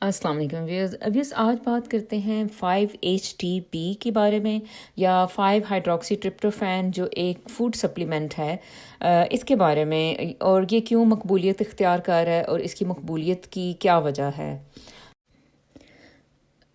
السلام علیکم ویوز آج بات کرتے ہیں 5-HTP کے بارے میں یا 5 ہائیڈروکسی ٹرپٹوفین جو ایک فوڈ سپلیمنٹ ہے اس کے بارے میں، اور یہ کیوں مقبولیت اختیار کر رہا ہے اور اس کی مقبولیت کی کیا وجہ ہے۔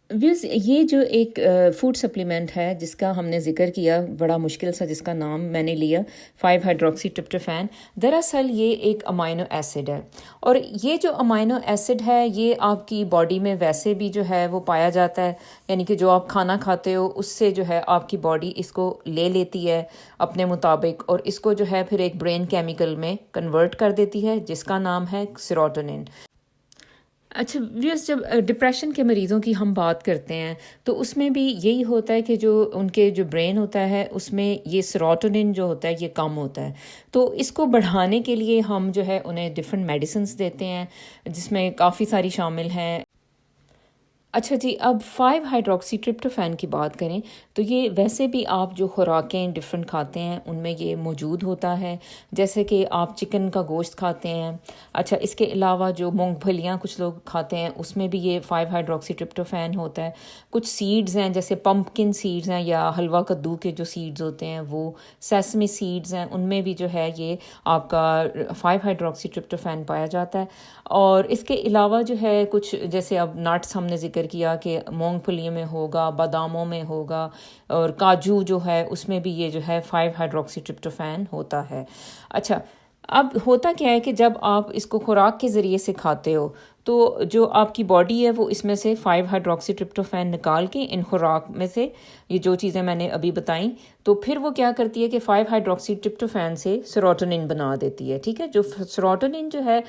ویوز یہ جو ایک فوڈ سپلیمنٹ ہے جس کا ہم نے ذکر کیا بڑا مشکل سا، جس کا نام میں نے لیا 5 ہائیڈروکسی ٹرپٹوفین، دراصل یہ ایک امائنو ایسڈ ہے، اور یہ جو امائنو ایسڈ ہے یہ آپ کی باڈی میں ویسے بھی جو ہے وہ پایا جاتا ہے، یعنی کہ جو آپ کھانا کھاتے ہو اس سے جو ہے آپ کی باڈی اس کو لے لیتی ہے اپنے مطابق، اور اس کو جو ہے پھر ایک برین کیمیکل میں کنورٹ کر دیتی ہے جس کا نام ہے سیروٹونن۔ اچھا ویوز، جب ڈپریشن کے مریضوں کی ہم بات کرتے ہیں تو اس میں بھی یہی ہوتا ہے کہ جو ان کے جو برین ہوتا ہے اس میں یہ سیروٹونن جو ہوتا ہے یہ کم ہوتا ہے، تو اس کو بڑھانے کے لیے ہم جو ہے انہیں ڈفرینٹ میڈیسنس دیتے ہیں جس میں کافی ساری شامل ہیں۔ اچھا جی، اب 5 ہائیڈروکسی ٹرپٹوفین کی بات کریں تو یہ ویسے بھی آپ جو خوراکیں ڈفرینٹ کھاتے ہیں ان میں یہ موجود ہوتا ہے، جیسے کہ آپ چکن کا گوشت کھاتے ہیں۔ اچھا، اس کے علاوہ جو مونگ پھلیاں کچھ لوگ کھاتے ہیں اس میں بھی یہ 5 ہائیڈروکسی ٹرپٹوفین ہوتا ہے۔ کچھ سیڈز ہیں جیسے پمپکن سیڈز ہیں یا حلوہ کدو کے جو سیڈز ہوتے ہیں وہ، سیسمی سیڈز ہیں، ان میں بھی جو ہے یہ آپ کا 5 ہائیڈروکسی ٹرپٹوفین پایا جاتا ہے۔ اور اس کے علاوہ جو ہے کچھ جیسے اب نٹس ہم نے ذکر کیا کہ مونگ پھلیوں میں ہوگا، باداموں میں ہوگا، اور کاجو جو ہے اس میں بھی یہ جو ہے 5 ہائیڈروکسی ٹرپٹوفین ہوتا ہے۔ اچھا، اب ہوتا کیا ہے کہ جب آپ اس کو خوراک کے ذریعے سے کھاتے ہو تو جو آپ کی باڈی ہے وہ اس میں سے 5 ہائیڈروکسی ٹرپٹوفین نکال کے ان خوراک میں سے یہ جو چیزیں میں نے ابھی بتائیں تو پھر وہ کیا کرتی ہے کہ 5 ہائیڈروکسی ٹرپٹوفین سے سیروٹونن بنا دیتی ہے۔ ٹھیک ہے، جو سیروٹونن جو ہے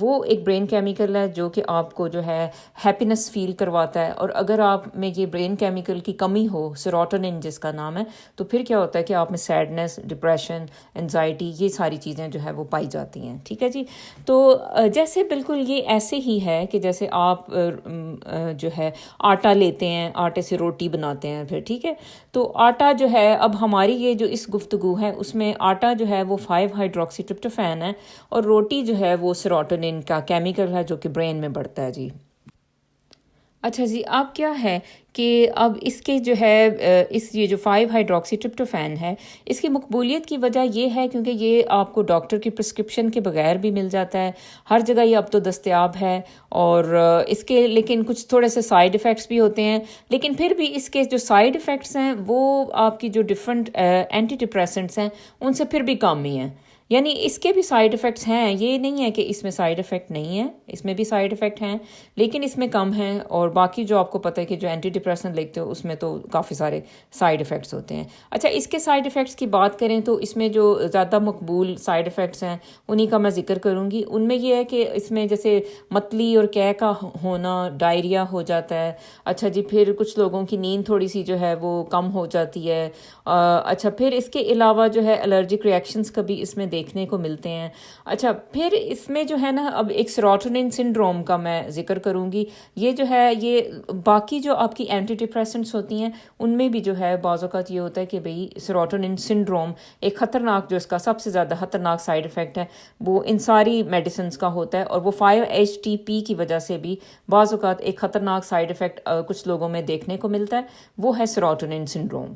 وہ ایک برین کیمیکل ہے جو کہ آپ کو جو ہے ہیپینس فیل کرواتا ہے، اور اگر آپ میں یہ برین کیمیکل کی کمی ہو، سیروٹونن جس کا نام ہے، تو پھر کیا ہوتا ہے کہ آپ میں سیڈنس، ڈپریشن، انزائٹی، یہ ساری چیزیں جو ہے وہ پائی جاتی ہیں۔ ٹھیک ہے جی، تو جیسے بالکل یہ ایسے ہی ہے کہ جیسے آپ جو ہے آٹا لیتے ہیں، آٹے سے روٹی بناتے ہیں پھر، ٹھیک ہے، تو آٹا جو ہے اب ہماری یہ جو اس گفتگو ہے اس میں آٹا جو ہے وہ 5 ہائیڈروکسی ٹرپٹوفین ہے، اور روٹی جو ہے وہ سیروٹونن کا کیمیکل ہے جو کہ برین میں بڑھتا ہے جی۔ اچھا جی، اب کیا ہے کہ اب اس کے جو ہے یہ جو 5 ہائیڈروکسی ٹرپٹوفین ہے اس کی مقبولیت کی وجہ یہ ہے کیونکہ یہ آپ کو ڈاکٹر کی پرسکرپشن کے بغیر بھی مل جاتا ہے، ہر جگہ یہ اب تو دستیاب ہے، اور اس کے لیکن کچھ تھوڑے سے سائیڈ ایفیکٹس بھی ہوتے ہیں، لیکن پھر بھی اس کے جو سائیڈ ایفیکٹس ہیں وہ آپ کی جو ڈفرینٹ اینٹی ڈپریسنٹس ہیں ان سے پھر بھی کم ہی ہیں، یعنی اس کے بھی سائیڈ ایفیکٹس ہیں، یہ نہیں ہے کہ اس میں سائیڈ ایفیکٹ نہیں ہے، اس میں بھی سائیڈ ایفیکٹ ہیں لیکن اس میں کم ہیں، اور باقی جو آپ کو پتہ ہے کہ جو اینٹی ڈپریسنٹ لیتے ہو اس میں تو کافی سارے سائیڈ ایفیکٹس ہوتے ہیں۔ اچھا، اس کے سائیڈ ایفیکٹس کی بات کریں تو اس میں جو زیادہ مقبول سائیڈ ایفیکٹس ہیں انہی کا میں ذکر کروں گی۔ ان میں یہ ہے کہ اس میں جیسے متلی اور قے کا ہونا، ڈائریا ہو جاتا ہے۔ اچھا جی، پھر کچھ لوگوں کی نیند تھوڑی سی جو ہے وہ کم ہو جاتی ہے۔ اچھا، پھر اس کے علاوہ جو ہے الرجک ریئیکشنز کا بھی اس میں دیکھنے کو ملتے ہیں۔ اچھا، پھر اس میں جو ہے نا اب ایک سیروٹونن سنڈروم کا میں ذکر کروں گی۔ یہ جو ہے یہ باقی جو آپ کی اینٹی ڈپریسنٹس ہوتی ہیں ان میں بھی جو ہے بعض اوقات یہ ہوتا ہے کہ بھئی سیروٹونن سنڈروم ایک خطرناک، جو اس کا سب سے زیادہ خطرناک سائیڈ ایفیکٹ ہے وہ ان ساری میڈیسنز کا ہوتا ہے، اور وہ 5-HTP کی وجہ سے بھی بعض اوقات ایک خطرناک سائیڈ ایفیکٹ کچھ لوگوں میں دیکھنے کو ملتا ہے، وہ ہے سیروٹونن سنڈروم۔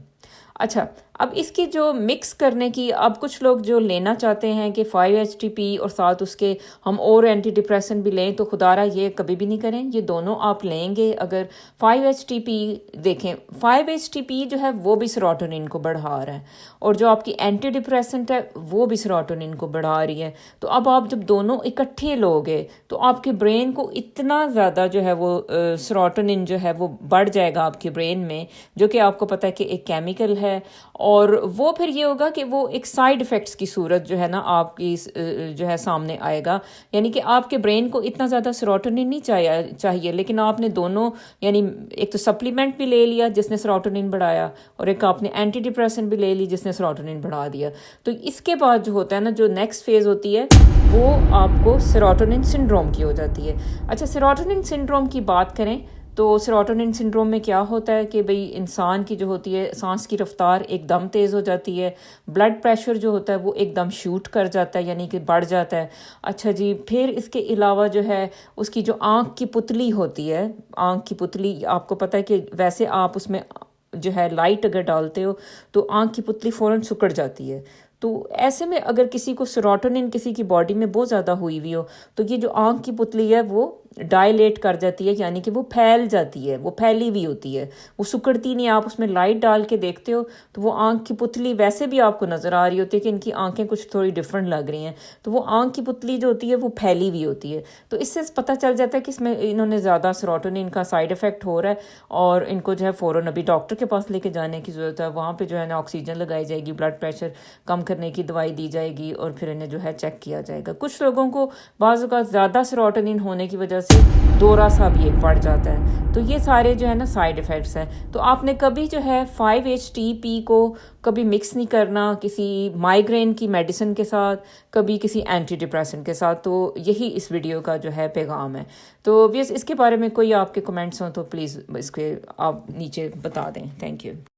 اچھا، اب اس کی جو مکس کرنے کی، اب کچھ لوگ جو لینا چاہتے ہیں کہ 5-HTP اور ساتھ اس کے ہم اور اینٹی ڈپریسنٹ بھی لیں، تو خدارہ یہ کبھی بھی نہیں کریں، یہ دونوں آپ لیں گے اگر 5-HTP دیکھیں 5-HTP جو ہے وہ بھی سیروٹونن کو بڑھا رہا ہے، اور جو آپ کی اینٹی ڈپریسنٹ ہے وہ بھی سیروٹونن کو بڑھا رہی ہے، تو اب آپ جب دونوں اکٹھے لوگے تو آپ کے برین کو اتنا زیادہ جو ہے وہ سیروٹونن جو ہے وہ بڑھ جائے گا آپ کے برین میں، جو کہ آپ کو پتہ ہے کہ ایک کیمیکل ہے، اور وہ پھر یہ ہوگا کہ وہ ایک سائیڈ ایفیکٹس کی صورت جو ہے نا آپ کی جو ہے سامنے آئے گا، یعنی کہ آپ کے برین کو اتنا زیادہ سیروٹونن نہیں چاہیے، لیکن آپ نے دونوں، یعنی ایک تو سپلیمنٹ بھی لے لیا جس نے سیروٹونن بڑھایا، اور ایک آپ نے اینٹی ڈپریسنٹ بھی لے لی جس نے سیروٹونن بڑھا دیا، تو اس کے بعد جو ہوتا ہے نا جو نیکسٹ فیز ہوتی ہے وہ آپ کو سیروٹونن سنڈروم کی ہو جاتی ہے۔ اچھا، سیروٹونن سنڈروم کی بات کریں تو سیروٹونن سنڈروم میں کیا ہوتا ہے کہ بھئی انسان کی جو ہوتی ہے سانس کی رفتار ایک دم تیز ہو جاتی ہے، بلڈ پریشر جو ہوتا ہے وہ ایک دم شوٹ کر جاتا ہے، یعنی کہ بڑھ جاتا ہے. اچھا جی، پھر اس کے علاوہ جو ہے اس کی جو آنکھ کی پتلی ہوتی ہے، آنکھ کی پتلی آپ کو پتہ ہے کہ ویسے آپ اس میں جو ہے لائٹ اگر ڈالتے ہو تو آنکھ کی پتلی فوراً سکڑ جاتی ہے. تو ایسے میں اگر کسی کو سیروٹونن کسی کی باڈی میں بہت زیادہ ہوئی ہوئی ہو تو یہ جو آنکھ کی پتلی ہے وہ ڈائلیٹ کر جاتی ہے، یعنی کہ وہ پھیل جاتی ہے، وہ پھیلی ہوئی ہوتی ہے، وہ سکڑتی نہیں. آپ اس میں لائٹ ڈال کے دیکھتے ہو تو وہ آنکھ کی پتلی ویسے بھی آپ کو نظر آ رہی ہوتی ہے کہ ان کی آنکھیں کچھ تھوڑی ڈفرینٹ لگ رہی ہیں، تو وہ آنکھ کی پتلی جو ہوتی ہے وہ پھیلی ہوئی ہوتی ہے. تو اس سے پتہ چل جاتا ہے کہ اس میں انہوں نے زیادہ سیروٹونن کا سائیڈ افیکٹ ہو رہا ہے، اور ان کو جو ہے فوراً ابھی ڈاکٹر کے پاس لے کے جانے کی ضرورت ہے. وہاں پہ جو ہے نا آکسیجن لگائی جائے گی، بلڈ پریشر کم کرنے کی دوائی دی جائے گی، اور پھر انہیں جو ہے چیک کیا جائے گا. کچھ لوگوں کو بعض اوقات زیادہ سیروٹونن ہونے کی وجہ سے دورہ سا بھی ایک بڑھ جاتا ہے. تو یہ سارے جو ہے نا سائیڈ افیکٹس ہیں. تو آپ نے کبھی جو ہے 5-HTP کو کبھی مکس نہیں کرنا کسی مائیگرین کی میڈیسن کے ساتھ، کبھی کسی اینٹی ڈپریسنٹ کے ساتھ. تو یہی اس ویڈیو کا جو ہے پیغام ہے. تو اس کے بارے میں کوئی آپ کے کمنٹس ہوں تو پلیز اس کے آپ نیچے بتا دیں. Thank you.